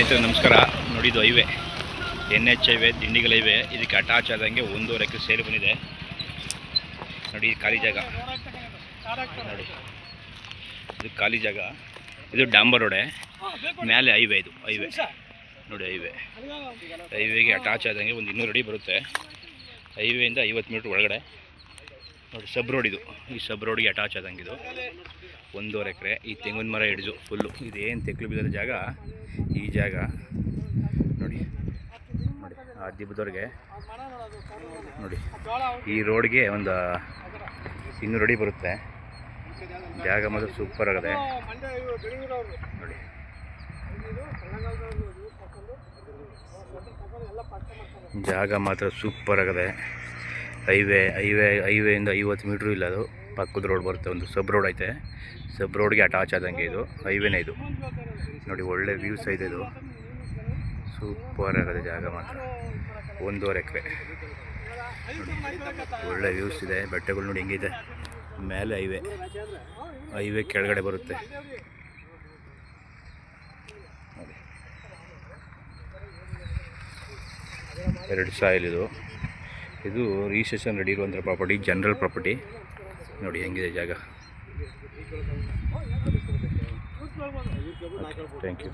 ಸ್ನೇಹಿತರೆ ನಮಸ್ಕಾರ. ನೋಡಿದ್ದು highway NH highway Dindigul highway. ಇದಕ್ಕೆ ಅಟ್ಯಾಚ್ ಆದಂಗೆ 1.5 ಎಕರೆ ಸೇರಿ ಬಂದಿದೆ. ನೋಡಿ ಖಾಲಿ ಜಾಗ ನೋಡಿ, ಇದು ಖಾಲಿ ಜಾಗ. ಇದು ಡಾಂಬರ್ ರೋಡೆ, ಮೇಲೆ ಹೈವೇ. ಇದು ಹೈವೇ ನೋಡಿ, ಹೈವೇಗೆ ಅಟ್ಯಾಚ್ ಆದಂಗೆ ಒಂದು 200 ಅಡಿ ಬರುತ್ತೆ. ಹೈವೇಯಿಂದ 50 ಮೀಟ್ರ್ ಒಳಗಡೆ ನೋಡಿ. ಸಬ್ ರೋಡ್ ಇದು. ಈ ಸಬ್ ರೋಡಿಗೆ ಅಟ್ಯಾಚ್ ಆದಂಗೆ ಇದು 1.5 ಎಕರೆ. ಈ ತೆಂಗಿನ ಮರ ಹಿಡಿದು ಫುಲ್ಲು ಇದೇನು ತೆಕ್ಲು ಬಿದ್ದ ಜಾಗ, ಈ ಜಾಗ ನೋಡಿ. ನೋಡಿ ಆ ದಿಬ್ಬದವ್ರಿಗೆ ನೋಡಿ, ಈ ರೋಡ್ಗೆ ಒಂದು 200 ಅಡಿ ಬರುತ್ತೆ. ಜಾಗ ಮಾತ್ರ ಸೂಪರ್ ಆಗಿದೆ ನೋಡಿ. ಜಾಗ ಮಾತ್ರ ಸೂಪರ್ ಆಗಿದೆ. ಹೈವೇಯಿಂದ 50 ಮೀಟ್ರು ಇಲ್ಲ, ಅದು ಪಕ್ಕದ ರೋಡ್ ಬರುತ್ತೆ. ಒಂದು ಸಬ್ ರೋಡ್ ಐತೆ, ಸಬ್ ರೋಡ್ಗೆ ಅಟ್ಯಾಚ್ ಆದಂಗೆ ಇದು ಹೈವೇನೇ. ಇದು ನೋಡಿ, ಒಳ್ಳೆ ವ್ಯೂಸ್ ಐತೆ. ಇದು ಸೂಪರ್ ಆಗಿದೆ ಜಾಗ ಮಾತ್ರ. 1.5 ಎಕರೆ ಒಳ್ಳೆ ವ್ಯೂಸ್ ಇದೆ. ಬೆಟ್ಟಗಳು ನೋಡಿ ಹೆಂಗಿದೆ. ಮೇಲೆ ಹೈವೇ ಕೆಳಗಡೆ ಬರುತ್ತೆ ನೋಡಿ. 2 ಸಾಯಿಲ್ ಇದು ರಿಜಿಸ್ಟ್ರೇಷನ್ ರೆಡಿ ಇರುವಂಥ ಪ್ರಾಪರ್ಟಿ, ಜನರಲ್ ಪ್ರಾಪರ್ಟಿ. ನೋಡಿ ಹೆಂಗಿದೆ ಜಾಗ. Thank you.